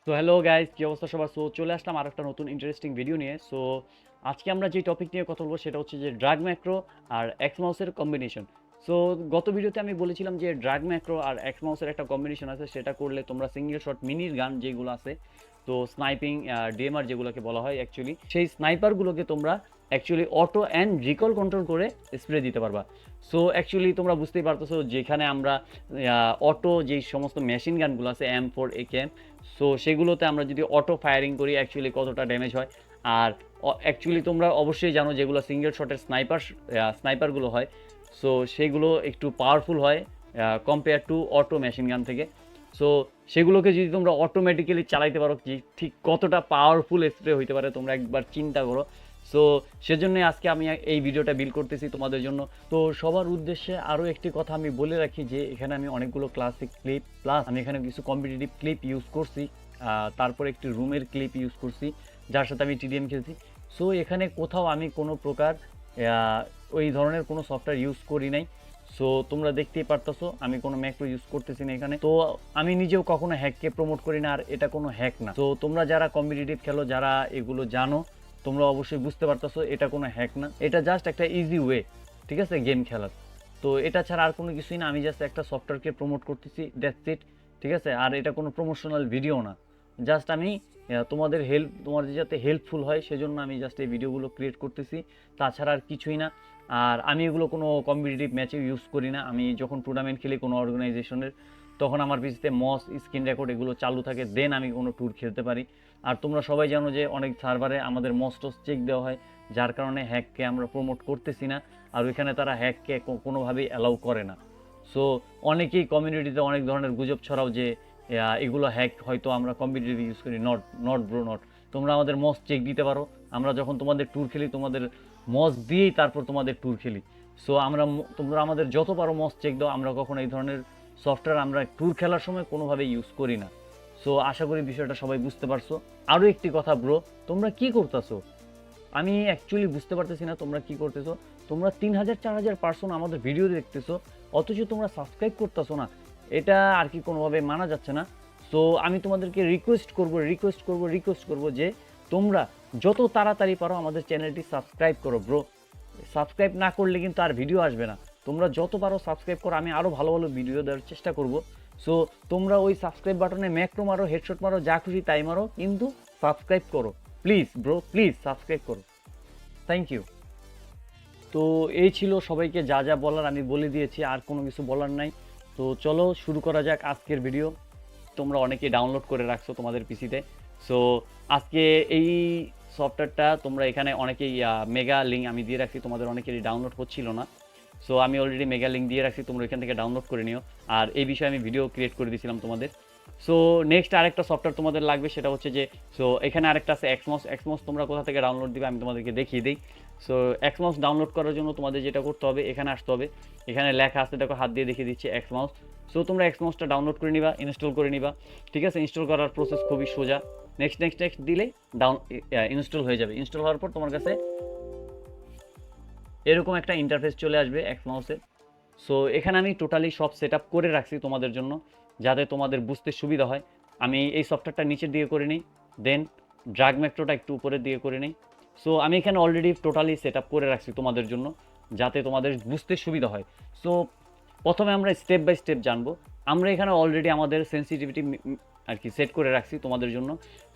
তো hello guys, কি অবস্থা সবার? সো চলে আসলাম আর একটা নতুন ইন্টারেস্টিং ভিডিও নিয়ে। সো আজকে আমরা যে টপিক নিয়ে কথা বলবো সেটা হচ্ছে যে ড্রাগ ম্যাক্রো আর এক্স মাউসের কম্বিনেশন। সো গত ভিডিওতে আমি বলেছিলাম যে ড্রাগ ম্যাক্রো আর এক্স মাউসের একটা কম্বিনেশন আছে, সেটা করলে তোমরা সিঙ্গেল শট মিনির গান যেগুলো আছে, তো স্নাইপিং ডিএমআর যেগুলোকে বলা হয় অ্যাকচুয়ালি, সেই স্নাইপারগুলোকে তোমরা actually auto and recall control করে স্প্রে দিতে পারবা। সো অ্যাকচুয়ালি তোমরা বুঝতেই পারতেছো যেখানে আমরা অটো যেই সমস্ত মেশিন গানগুলো আছে M4 AKM, সো সেগুলোতে আমরা যদি অটো ফায়ারিং করি অ্যাকচুয়ালি কতটা ড্যামেজ হয়। আর অ্যাকচুয়ালি তোমরা অবশ্যই জানো যেগুলো সিঙ্গেল শটের স্নাইপারগুলো হয়, সো সেগুলো একটু পাওয়ারফুল হয় compare to auto machine gun থেকে। সো সেগুলোকে যদি তোমরা অটোমেটিক্যালি চালাইতে পারো, কি ঠিক কতটা পাওয়ারফুল স্প্রে হইতে পারে তোমরা একবার চিন্তা করো। সো সেজন্যই আজকে আমি এই ভিডিওটা বিল্ড করতেছি তোমাদের জন্য। তো সবার উদ্দেশ্যে আরও একটি কথা আমি বলে রাখি যে এখানে আমি অনেকগুলো ক্লাসিক ক্লিপ প্লাস আমি এখানে কিছু কম্পিটিটিভ ক্লিপ ইউজ করছি, তারপর একটি রুমের ক্লিপ ইউজ করছি যার সাথে আমি টিডিএম খেলছি। সো এখানে কোথাও আমি কোনো প্রকার ওই ধরনের কোনো সফটওয়্যার ইউজ করি নাই। সো তোমরা দেখতেই পারতেছো আমি কোনো ম্যাক্রো ইউজ করতেছি না এখানে। তো আমি নিজেও কখনো হ্যাককে প্রমোট করি না, আর এটা কোনো হ্যাক না। তো তোমরা যারা কম্পিটিটিভ খেলো, যারা এগুলো জানো, তোমরা অবশ্যই বুঝতে পারতেছো এটা কোনো হ্যাক না, এটা জাস্ট একটা ইজি ওয়ে, ঠিক আছে, গেম খেলার। তো এটা ছাড়া আর কোনো কিছুই না, আমি জাস্ট একটা সফটওয়্যারকে প্রমোট করতেছি, দ্যাটস ইট, ঠিক আছে। আর এটা কোনো প্রমোশনাল ভিডিও না, জাস্ট আমি তোমাদের যাতে হেল্পফুল হয় সেজন্য আমি জাস্ট এই ভিডিওগুলো ক্রিয়েট করতেছি, তাছাড়া আর কিছুই না। আর আমি এগুলো কোনো কম্পিটিটিভ ম্যাচে ইউজ করি না। আমি যখন টুর্নামেন্ট খেলি কোনো অর্গানাইজেশনের, তখন আমার পিছিতে মস স্ক্রিন রেকর্ড এগুলো চালু থাকে, দেন আমি কোনো ট্যুর খেলতে পারি। আর তোমরা সবাই জানো যে অনেক সার্ভারে আমাদের মস্টস চেক দেওয়া হয়, যার কারণে হ্যাককে আমরা প্রমোট করতেছি না, আর ওইখানে তারা হ্যাককে কোনোভাবেই অ্যালাউ করে না। সো অনেকেই কমিউনিটিতে অনেক ধরনের গুজব ছড়াও যে এগুলো হ্যাক, হয়তো আমরা কম্পিটিটিভ ইউজ করি। Not not bro, not. তোমরা আমাদের মস চেক দিতে পারো, আমরা যখন তোমাদের ট্যুর খেলি তোমাদের মস দিয়েই তারপর তোমাদের ট্যুর খেলি। সো তোমরা আমাদের যত পারো মস চেক দাও, আমরা কখনো এই ধরনের সফটওয়্যার আমরা ট্যুর খেলার সময় কোনোভাবেই ইউজ করি না। সো আশা করি বিষয়টা সবাই বুঝতে পারছো। আরও একটি কথা ব্রো, তোমরা কি করতেছো আমি অ্যাকচুয়ালি বুঝতে পারতেছি না তোমরা কি করতেছো। তোমরা 3000 4000 পার্সন আমাদের ভিডিও দেখতেছো, অথচ তোমরা সাবস্ক্রাইব করতেছো না। এটা আর কি কোনোভাবে মানা যাচ্ছে না। সো আমি তোমাদেরকে রিকোয়েস্ট করবো যে তোমরা যত তাড়াতাড়ি পারো আমাদের চ্যানেলটি সাবস্ক্রাইব করো ব্রো। সাবস্ক্রাইব না করলে কিন্তু আর ভিডিও আসবে না। তোমরা যত পারো সাবস্ক্রাইব করো, আমি আরও ভালো ভালো ভিডিও দেওয়ার চেষ্টা করব। সো তোমরা ওই সাবস্ক্রাইব বাটনে ম্যাক্রো মারো, হেডশট মারো, যা খুশি তাই মারো, কিন্তু সাবস্ক্রাইব করো প্লিজ ব্রো, প্লিজ সাবস্ক্রাইব করো। Thank you. তো এই ছিল সবাইকে যা যা বলার আমি বলে দিয়েছি, আর কোনো কিছু বলার নাই। তো চলো শুরু করা যাক আজকের ভিডিও। তোমরা অনেকেই ডাউনলোড করে রাখছো তোমাদের পিসিতে। সো আজকে এই সফটওয়্যারটা তোমরা এখানে অনেকেই মেগা লিঙ্ক আমি দিয়ে রাখছি, তোমাদের অনেকেরই ডাউনলোড হচ্ছিল না। সো আমি অলরেডি মেগা লিঙ্ক দিয়ে রাখছি, তোমরা এখান থেকে ডাউনলোড করে নিও। আর এই বিষয়ে আমি ভিডিও ক্রিয়েট করে দিয়েছিলাম তোমাদের। সো নেক্সট আরেকটা সফটওয়্যার তোমাদের লাগবে, সেটা হচ্ছে যে, সো এখানে আরেকটা আছে এক্সমস তোমরা কোথা থেকে ডাউনলোড দিবে আমি তোমাদেরকে দেখিয়ে দিই। সো এক্সমস ডাউনলোড করার জন্য তোমাদের যেটা করতে হবে, এখানে আসতে হবে, এখানে লেখা আছে, দেখো হাত দিয়ে দেখিয়ে দিচ্ছি এক্সমাউস। সো তোমরা এক্সমাউসটা ডাউনলোড করে নিবা, ইনস্টল করে নিবা, ঠিক আছে। ইনস্টল করার প্রসেস খুবই সোজা, নেক্সট নেক্সট নেক্সট দিলেই ইনস্টল হয়ে যাবে। ইনস্টল হওয়ার পর তোমার কাছে এরকম একটা ইন্টারফেস চলে আসবে এক্সমাউসের। সো এখানে আমি টোটালি সব সেট আপ করে রাখছি তোমাদের জন্য, যাতে তোমাদের বুঝতে সুবিধা হয়। আমি এই সফটওয়্যারটা নিচের দিকে করে নিই, দেন ড্রাগ ম্যাক্রোটা একটু উপরের দিকে করে নিই। সো আমি এখানে অলরেডি টোটালি সেট আপ করে রাখছি তোমাদের জন্য, যাতে তোমাদের বুঝতে সুবিধা হয়। সো প্রথমে আমরা স্টেপ বাই স্টেপ জানবো। আমরা এখানে অলরেডি আমাদের সেন্সিটিভিটি আর কি সেট করে রাখছি তোমাদের জন্য।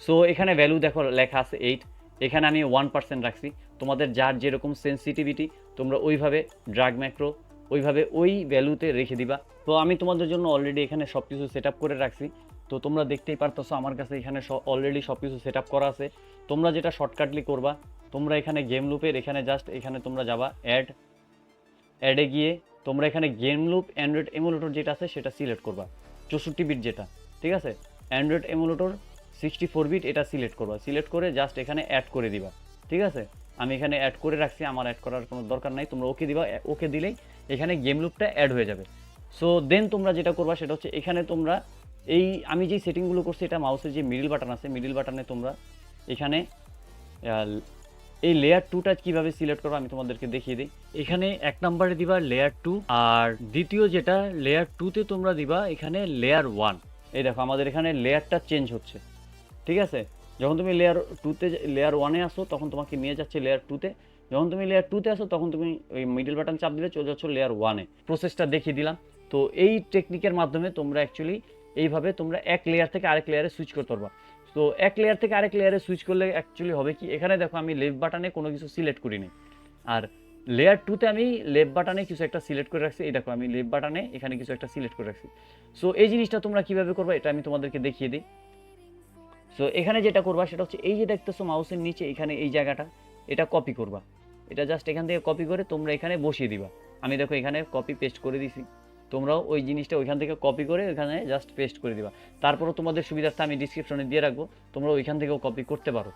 সো এখানে ভ্যালু দেখো লেখা আছে 8, এখানে আমি 1% রাখছি। তোমাদের যার যেরকম সেন্সিটিভিটি তোমরা ওইভাবে ড্রাগ ম্যাক্রো ওইভাবে ওই ভ্যালুতে রেখে দিবা। তো আমি তোমাদের জন্য অলরেডি এখানে সব কিছু সেট আপ করে রাখছি। তো তোমরা দেখতেই পারতেছো আমার কাছে এখানে অলরেডি সব কিছু সেট আপ করা আছে। তোমরা যেটা শর্টকাটলি করবা, তোমরা এখানে গেম লুপের এখানে জাস্ট এখানে তোমরা যাবা অ্যাডে গিয়ে তোমরা এখানে গেম লুপ অ্যান্ড্রয়েড এমুলেটর যেটা আছে সেটা সিলেক্ট করবা, 64 বিট যেটা, ঠিক আছে। অ্যান্ড্রয়েড এমুলেটর 64 বিট এটা সিলেক্ট করবা, সিলেক্ট করে জাস্ট এখানে অ্যাড করে দিবা, ঠিক আছে। আমি এখানে অ্যাড করে রাখছি, আমার অ্যাড করার কোনো দরকার নাই, তোমরা ওকে দিবা। ওকে দিলেই এখানে গেম লুপটা অ্যাড হয়ে যাবে। সো দেন তোমরা যেটা করবা সেটা হচ্ছে এখানে তোমরা এই আমি যেই সেটিংগুলো করছি, এটা মাউসের যে মিডল বাটন আছে, মিডল বাটনে তোমরা এখানে এই লেয়ার 2টা কীভাবে সিলেক্ট করবো আমি তোমাদেরকে দেখিয়ে দিই। এখানে 1 নম্বরে দিবা লেয়ার 2, আর দ্বিতীয় যেটা লেয়ার 2তে তোমরা দিবা এখানে লেয়ার 1। এই দেখো আমাদের এখানে লেয়ারটা চেঞ্জ হচ্ছে, ঠিক আছে? যখন তুমি লেয়ার 2 তে লেয়ার 1 এ আসো তখন তোমাকে নিয়ে যাচ্ছে লেয়ার 2 তে। যখন তুমি লেয়ার 2 তে আসো তখন তুমি ওই মিডল বাটন চাপ দিলে চলে যাচ্ছ লেয়ার 1 এ। প্রসেসটা দেখিয়ে দিলাম। তো এই টেকনিকের মাধ্যমে তোমরা অ্যাকচুয়ালি এইভাবে তোমরা এক লেয়ার থেকে আরেক লেয়ারে সুইচ করতে পারবা। তো এক লেয়ার থেকে আরেক লেয়ারে সুইচ করলে অ্যাকচুয়ালি হবে কি, এখানে দেখো আমি লেফট বাটনে কোনো কিছু সিলেক্ট করিনি। আর লেয়ার 2 তে আমি লেফট বাটনে কিছু একটা সিলেক্ট করে রাখছি। এই দেখো আমি লেফট বাটনে এখানে কিছু একটা সিলেক্ট করে রাখছি। সো এই জিনিসটা তোমরা কিভাবে করবে এটা আমি তোমাদেরকে দেখিয়ে দিই। সো এখানে যেটা করবা সেটা হচ্ছে এই যে দেখতেছো মাউসের নিচে এখানে এই জায়গাটা, এটা কপি করবা। এটা জাস্ট এখান থেকে কপি করে তোমরা এখানে বসিয়ে দিবা। আমি দেখো এখানে কপি পেস্ট করে দিছি। তোমরাও ওই জিনিসটা ওইখান থেকে কপি করে ওইখানে জাস্ট পেস্ট করে দিবা। তারপরও তোমাদের সুবিধার্থে আমি ডিসক্রিপশনে দিয়ে রাখবো, তোমরা ওইখান থেকেও কপি করতে পারো।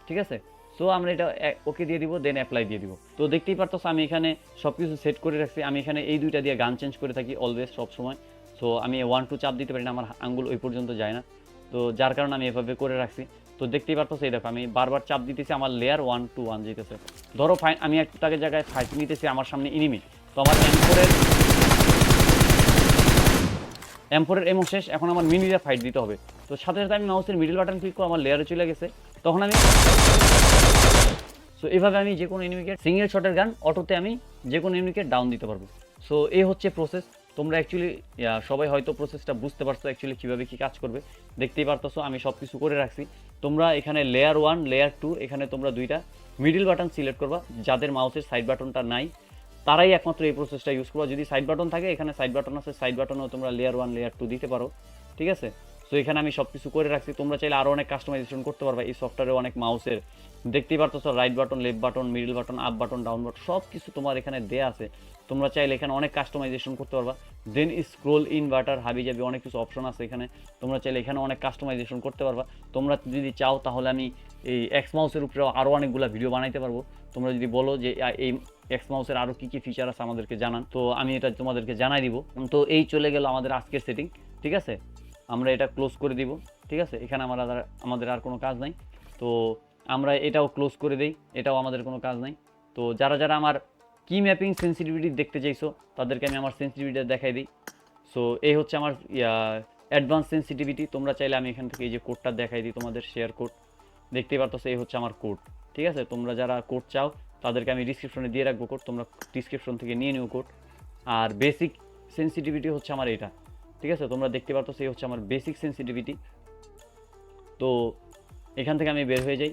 ঠিক আছে? সো আমরা এটা ওকে দিয়ে দিব, দেন অ্যাপ্লাই দিয়ে দিব। তো দেখতেই পারতো আমি এখানে সব কিছু সেট করে রাখছি। আমি এখানে এই দুইটা দিয়ে গান চেঞ্জ করে থাকি অলওয়েজ, সব সময়। সো আমি 1 2 চাপ দিতে পারি না, আমার আঙ্গুল ওই পর্যন্ত যায় না। তো যার কারণে আমি এভাবে করে রাখছি। তো দেখতেই পারতো এই দেখো আমি বারবার চাপ দিতেছি, আমার লেয়ার 1 2 1 যেতেছে। ধরো আমি একটা জায়গায় ফাইট নিতেছি, আমার সামনে এনিমি। তো আমার M4 এর এমো শেষ, এখন আমার মিডিলে ফাইট দিতে হবে। তো সাথে সাথে আমি মাউসের মিডল বাটন ক্লিক করে আমার লেয়ারে চলে গেছে। তখন আমি সো এভাবে আমি যে কোনো এনিমিকে সিঙ্গেল শটের গান অটোতে আমি যে কোনো এনিমিকে ডাউন দিতে পারবো। সো এই হচ্ছে প্রসেস। তোমরা অ্যাকচুয়ালি সবাই হয়তো প্রসেসটা বুঝতে পারছো অ্যাকচুয়ালি কীভাবে কী কাজ করবে। দেখতেই পারতেছো আমি সব কিছু করে রাখছি। তোমরা এখানে লেয়ার 1 লেয়ার 2 এখানে তোমরা দুইটা মিডল বাটন সিলেক্ট করবা। যাদের মাউসের সাইড বাটনটা নাই তারাই একমাত্র এই প্রসেসটা ইউজ করবা। যদি সাইড বাটন থাকে, এখানে সাইড বাটন আছে, সাইড বাটনেও তোমরা লেয়ার 1 লেয়ার 2 দিতে পারো। ঠিক আছে? সো এখানে আমি সব কিছু করে রাখছি। তোমরা চাইলে আরও অনেক কাস্টমাইজেশন করতে পারবা এই সফটওয়্যারে। অনেক মাউসের দেখতেই পারতেছো right button, left button, middle button, up button, down button সব কিছু তোমার এখানে দেয়া আছে। তোমরা চাইলে এখানে অনেক কাস্টমাইজেশন করতে পারবা। দেন স্ক্রোল ইনভার্টার, হাবি জাবি অনেক কিছু অপশন আছে এখানে। তোমরা চাইলে এখানে অনেক কাস্টমাইজেশন করতে পারবা। তোমরা যদি চাও তাহলে আমি এই এক্স মাউসের উপরেও আরও অনেকগুলো ভিডিও বানাইতে পারবো। তোমরা যদি বলো যে এই এক্স মাউসের আরও কী কী ফিচার আছে আমাদেরকে জানান, তো আমি এটা তোমাদেরকে জানাই দিব। তো এই চলে গেল আমাদের আজকের সেটিং। ঠিক আছে? আমরা এটা ক্লোজ করে দিব। ঠিক আছে? এখানে আমাদের আর কোনো কাজ নাই। তো আমরা এটাও ক্লোজ করে দেই, এটাও আমাদের কোনো কাজ নাই। তো যারা যারা আমার কি ম্যাপিং সেন্সিটিভিটি দেখতে চাইছো তাদেরকে আমি আমার সেন্সিটিভিটি দেখাই দিই। সো এই হচ্ছে আমার অ্যাডভান্স সেন্সিটিভিটি। তোমরা চাইলে আমি এখান থেকে এই যে কোডটা দেখাই দিই তোমাদের, শেয়ার কোড। দেখতেই পারতো এই হচ্ছে আমার কোড। ঠিক আছে? তোমরা যারা কোড চাও তাদেরকে আমি ডিসক্রিপশনে দিয়ে রাখবো কোড, তোমরা ডিসক্রিপশন থেকে নিয়ে নিও কোড। আর বেসিক সেন্সিটিভিটি হচ্ছে আমার এটা। ঠিক আছে? তোমরা দেখতে পারতো এই হচ্ছে আমার বেসিক সেন্সিটিভিটি। তো এখান থেকে আমি বের হয়ে যাই।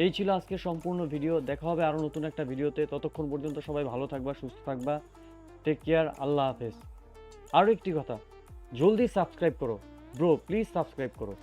এই ছিল আজকের সম্পূর্ণ ভিডিও। দেখা হবে আরও নতুন একটা ভিডিওতে। ততক্ষণ পর্যন্ত সবাই ভালো থাকবা, সুস্থ থাকবা। টেক কেয়ার, আল্লাহ হাফেজ। আরও একটি কথা, জলদি সাবস্ক্রাইব করো ব্রো, প্লিজ সাবস্ক্রাইব করো।